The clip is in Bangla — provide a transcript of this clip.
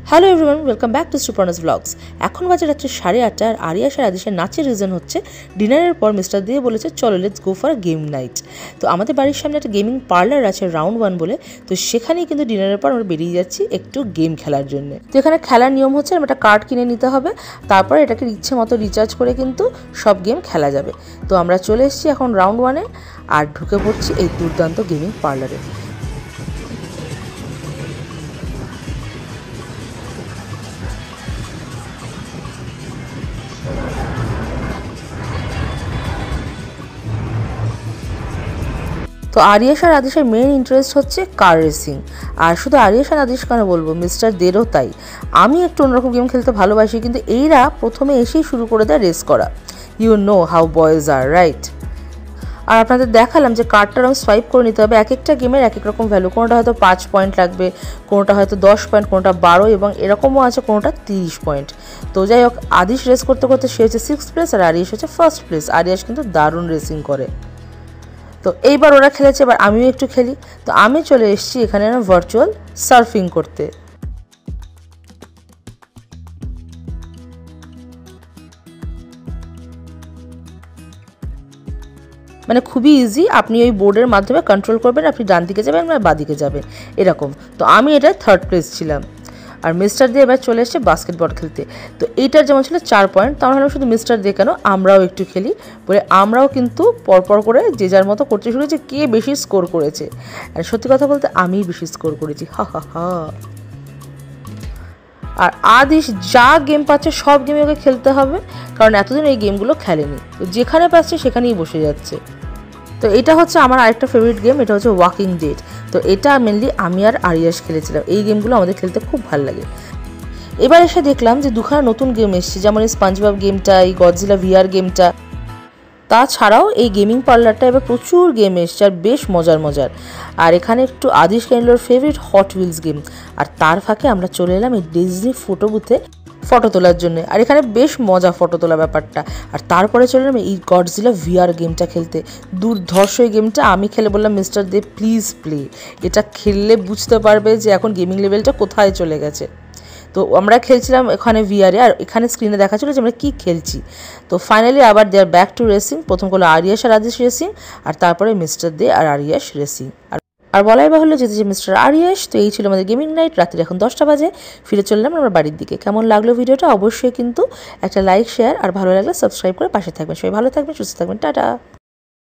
Hello everyone, welcome back to Suparna's blogs. এখন বাজে রাত্রি 8:30 আর আরিয়াস আর আদিশের নাচের রিজন হচ্ছে ডিনারের পর মিস্টার দিয়ে বলেছে চলো let's go for game night. তো আমাদের বাড়ির সামনে একটা গেমিং পার্লার আছে রাউন্ড 1 বলে, তো সেখানেই কিন্তু ডিনারের পর আমরা বেরিয়ে যাচ্ছি একটু গেম খেলার জন্য। তো এখানে খেলার নিয়ম হচ্ছে একটা কার্ড কিনে নিতে হবে, তারপরে এটাকে ইচ্ছে মতো রিচার্জ করে কিন্তু সব গেম খেলা যাবে। তো আমরা চলে এসেছি এখন রাউন্ড 1-এ আর ঢুকে পড়ছি এই দুর্দান্ত গেমিং পার্লারে। তো আরিয়াস আর আদিশের মেইন ইন্টারেস্ট হচ্ছে কার রেসিং, আর শুধু আরিয়াস আর আদিশ কেন বলবো, মিস্টার দেরও তাই। আমি একটু অন্যরকম গেম খেলতে ভালোবাসি, কিন্তু এইরা প্রথমে এসেই শুরু করে দেয় রেস করা। You know how boys are, right? আর আপনাদের দেখালাম যে কার্ডটা আমি সোয়াইপ করে নিতে হবে। এক একটা গেমের এক এক রকম ভ্যালু, কোনোটা হয়তো 5 পয়েন্ট লাগবে, কোনোটা হয়তো 10 পয়েন্ট, কোনোটা 12 এবং এরকমও আছে কোনোটা 30 পয়েন্ট। তো যাই হোক, আদিশ রেস করতে করতে সে হচ্ছে 6th প্লেস আর আরিয়াস হচ্ছে 1st প্লেস। আরিয়াস কিন্তু দারুণ রেসিং করে। তো এইবার ওরা খেলেছে, এবার আমিও একটু খেলি। তো আমি চলে এসেছি এখানে ভার্চুয়াল সার্ফিং করতে। মানে খুবই ইজি, আপনি ওই বোর্ডের মাধ্যমে কন্ট্রোল করবেন, আপনি ডান দিকে যাবেন বা বাঁ দিকে যাবেন এরকম। তো আমি এটা 3rd প্লেস ছিলাম। আর মিস্টার দিয়ে এবার চলে এসছে বাস্কেটবল খেলতে। তো এইটার যেমন ছিল 4 পয়েন্ট, তো আমরা শুধু মিস্টার দিয়ে কেন, আমরাও একটু খেলি বলে আমরাও কিন্তু পরপর করে যে যার মতো করতে শুরু করেছে, কে বেশি স্কোর করেছে। আর সত্যি কথা বলতে আমিই বেশি স্কোর করেছি, হা হা হা। আর আদিশ যা গেম পাচ্ছে সব গেমে ওকে খেলতে হবে, কারণ এতদিন এই গেমগুলো খেলেনি। তো যেখানে পাচ্ছে সেখানেই বসে যাচ্ছে। তো এটা হচ্ছে আমার আরেকটা ফেভারিট গেম, এটা হচ্ছে ওয়াকিং ডেড। তো এটা মেনলি আমি আর আরিয়াস খেলেছিলাম। এই গেমগুলো আমাদের খেলতে খুব ভালো লাগে। এবার এসে দেখলাম যে দুখানা নতুন গেম এসছে, যেমন এই স্পঞ্জবব গেমটা, এই গডজিলা ভিআর গেমটা। তাছাড়াও এই গেমিং পার্লারটা এবার প্রচুর গেম এসছে আর বেশ মজার মজার। আর এখানে একটু Adish ক্যান্ডলোর favourite hot wheels game. আর তার ফাঁকে আমরা চলে এলাম এই ডিজনি ফটো বুথে ফটো তোলার জন্য। আর এখানে বেশ মজা ফটো তোলা ব্যাপারটা। আর তারপরে চলে এলাম এই গডজিলা ভিআর গেমটা খেলতে। দুর্ধর্ষ এই গেমটা আমি খেলে বললাম মিস্টার দে প্লিজ প্লে, এটা খেললে বুঝতে পারবে যে এখন গেমিং লেভেলটা কোথায় চলে গেছে। তো আমরা খেলছিলাম এখানে ভিআরে, আর এখানে স্ক্রিনে দেখা ছিল যে আমরা কী খেলছি। তো ফাইনালি আবার দে আর ব্যাক টু রেসিং। প্রথম করলো আরিয়াস আর আদিশ রেসিং, আর তারপরে মিস্টার দে আর আরিয়াস রেসিং। আর বলাই বাহুল্য যেতে যে মিস্টার আরিয়াস। তো এই ছিল আমাদের গেমিং নাইট। রাত্রি এখন 10টা বাজে, ফিরে চললাম আমরা বাড়ির দিকে। কেমন লাগলো ভিডিওটা অবশ্যই কিন্তু একটা লাইক, শেয়ার আর ভালো লাগলে সাবস্ক্রাইব করে পাশে থাকবেন। সবাই ভালো থাকবেন, সুস্থ থাকবেন, টাটা।